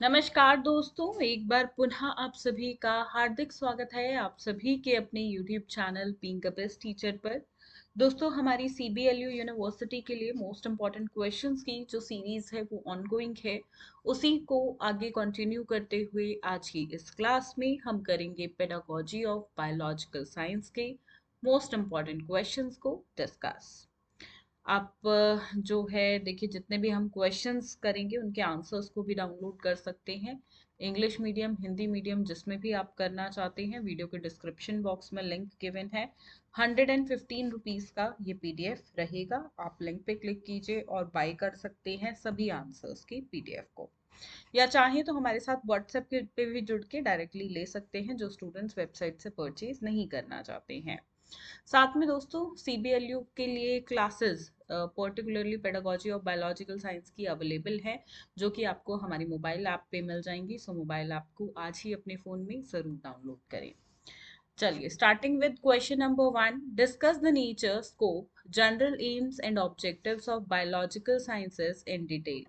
नमस्कार दोस्तों, एक बार पुनः आप सभी का हार्दिक स्वागत है आप सभी के अपने YouTube channel being a best teacher पर। दोस्तों, हमारी CBLU यूनिवर्सिटी के लिए मोस्ट इम्पॉर्टेंट क्वेश्चंस की जो सीरीज है वो ऑनगोइंग है। उसी को आगे कंटिन्यू करते हुए आज की इस क्लास में हम करेंगे पेडागोजी ऑफ बायोलॉजिकल साइंस के मोस्ट इम्पॉर्टेंट क्वेश्चंस को डिस्कस। आप जो है देखिए, जितने भी हम क्वेश्चंस करेंगे उनके आंसर्स को भी डाउनलोड कर सकते हैं। इंग्लिश मीडियम, हिंदी मीडियम, जिसमें भी आप करना चाहते हैं, वीडियो के डिस्क्रिप्शन बॉक्स में लिंक गिवन है। 115 रुपीज़ का ये PDF रहेगा। आप लिंक पे क्लिक कीजिए और बाय कर सकते हैं सभी आंसर्स की PDF को। या चाहें तो हमारे साथ व्हाट्सएप के पे भी जुड़ के डायरेक्टली ले सकते हैं, जो स्टूडेंट्स वेबसाइट से परचेज नहीं करना चाहते हैं। साथ में दोस्तों, CBLU के लिए classes particularly pedagogy of biological science की अवेलेबल है, जो कि आपको हमारी मोबाइल ऐप पे मिल जाएंगी। सो मोबाइल ऐप को आज ही अपने फ़ोन में ज़रूर डाउनलोड करें। चलिए, starting with question number 1, discuss the nature, scope, general AIIMS and objectives of biological sciences in detail.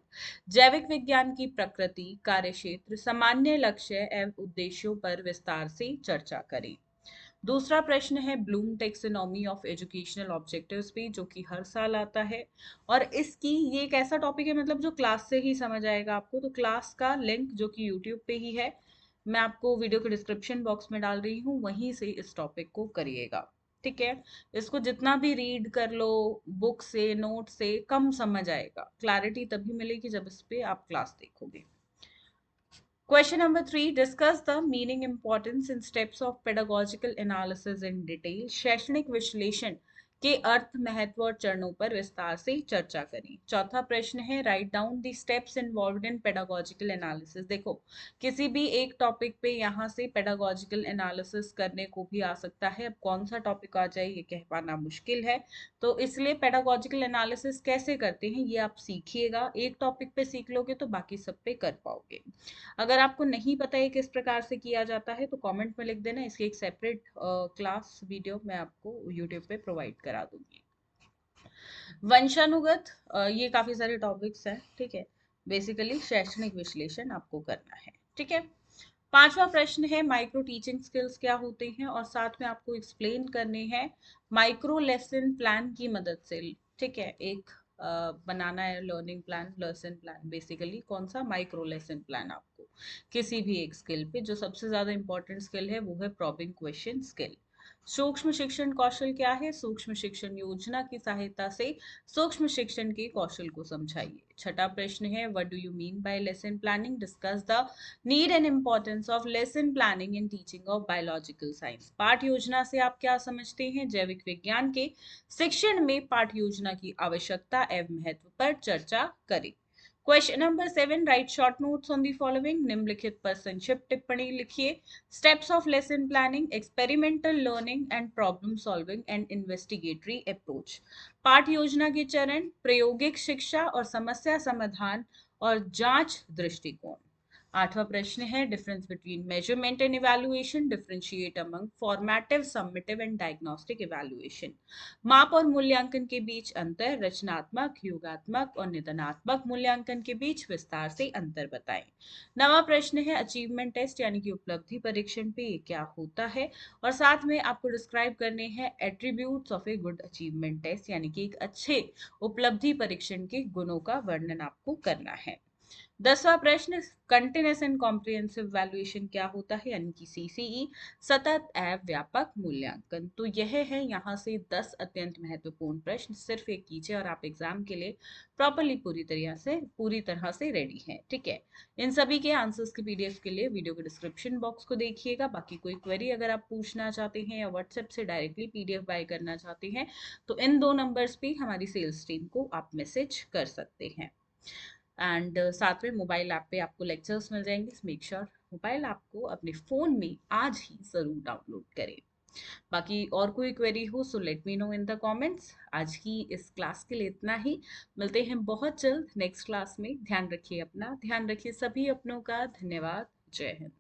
जैविक विज्ञान की प्रकृति, कार्यक्षेत्र, सामान्य लक्ष्य एवं उद्देश्यों पर विस्तार से चर्चा करें। दूसरा प्रश्न है Bloom taxonomy of educational objectives पे, जो कि हर साल आता है। और इसकी ये एक ऐसा टॉपिक है, मतलब जो क्लास से ही समझ आएगा आपको। तो क्लास का लिंक जो कि यूट्यूब पे ही है, मैं आपको वीडियो के डिस्क्रिप्शन बॉक्स में डाल रही हूँ, वहीं से इस टॉपिक को करिएगा। ठीक है। इसको जितना भी रीड कर लो, बुक से, नोट से, कम समझ आएगा। क्लैरिटी तभी मिलेगी जब इस पे आप क्लास देखोगे। Question number 3, discuss the meaning, importance and steps of pedagogical analysis in detail. शैक्षणिक विश्लेषण के अर्थ, महत्व और चरणों पर विस्तार से चर्चा करें। चौथा प्रश्न है write down the steps involved in pedagogical analysis. देखो, किसी भी एक टॉपिक पे यहाँ से पेडागोजिकल एनालिसिस करने को भी आ सकता है। अब कौन सा टॉपिक आ जाए ये कह पाना मुश्किल है, तो इसलिए पेडागोजिकल एनालिसिस कैसे करते हैं ये आप सीखिएगा। एक टॉपिक पे सीख लोगे तो बाकी सब पे कर पाओगे। अगर आपको नहीं पता है किस प्रकार से किया जाता है तो कमेंट में लिख देना, इसकी एक सेपरेट क्लास वीडियो मैं आपको यूट्यूब पे प्रोवाइड करा दूंगी। वंशानुगत, ये काफी सारे टॉपिक्स हैं। ठीक है। बेसिकली शैक्षणिक विश्लेषण आपको करना है। ठीक है। पांचवा प्रश्न है माइक्रो टीचिंग स्किल्स क्या होते हैं, और साथ में आपको एक्सप्लेन करने हैं माइक्रो लेसन प्लान की मदद से। ठीक है। एक बनाना है learning plan, lesson plan, basically कौन सा, माइक्रो लेसन प्लान आपको किसी भी एक स्किल पे। जो सबसे ज्यादा इंपॉर्टेंट स्किल है वो है प्रॉबिंग क्वेश्चन स्किल। सूक्ष्म शिक्षण कौशल क्या है, सूक्ष्म शिक्षण योजना की सहायता से सूक्ष्म शिक्षण के कौशल को समझाइए। छठा प्रश्न है what do you mean by lesson planning, discuss the need and importance of lesson planning in teaching of biological science. पाठ योजना से आप क्या समझते हैं, जैविक विज्ञान के शिक्षण में पाठ योजना की आवश्यकता एवं महत्व पर चर्चा करें। Question number 7, write short notes on the following. निम्नलिखित पर संक्षिप्त टिप्पणी लिखिए। Steps of lesson planning, experimental learning and problem solving and investigatory approach. पाठ योजना के चरण, प्रायोगिक शिक्षा और समस्या समाधान और जांच दृष्टिकोण। आठवां प्रश्न है difference between measurement and evaluation, differentiate among formative, summative and diagnostic evaluation. माप और मूल्यांकन के बीच अंतर, रचनात्मक, योगात्मक और निदानात्मक मूल्यांकन के बीच विस्तार से अंतर बताएं। नवा प्रश्न है अचीवमेंट टेस्ट यानी कि उपलब्धि परीक्षण पे ये क्या होता है, और साथ में आपको डिस्क्राइब करने हैं attributes of a good achievement test, यानी कि एक अच्छे उपलब्धि परीक्षण के गुणों का वर्णन आपको करना है। 10वां प्रश्न कंटिन्यूस एंड कॉम्प्रिहेंसिव वैल्यूएशन क्या होता है, यानी कि CCE, सतत एवं व्यापक मूल्यांकन। तो यह है यहाँ से 10 अत्यंत महत्वपूर्ण प्रश्न। सिर्फ एक कीजिए और आप एग्जाम के लिए प्रॉपरली पूरी तरह से रेडी हैं। ठीक है। इन सभी के आंसर्स के PDF के लिए वीडियो के डिस्क्रिप्शन बॉक्स को देखिएगा। बाकी कोई क्वेरी अगर आप पूछना चाहते हैं या व्हाट्सएप से डायरेक्टली PDF बाय करना चाहते हैं तो इन 2 नंबर्स पे हमारी सेल्स टीम को आप मैसेज कर सकते हैं। एंड साथ में मोबाइल ऐप पे आपको लेक्चर्स मिल जाएंगे। मेक श्योर मोबाइल ऐप को अपने फ़ोन में आज ही ज़रूर डाउनलोड करें। बाकी और कोई क्वेरी हो so let me know in the comments. आज की इस क्लास के लिए इतना ही। मिलते हैं बहुत जल्द नेक्स्ट क्लास में। ध्यान रखिए अपना, ध्यान रखिए सभी अपनों का। धन्यवाद। जय हिंद।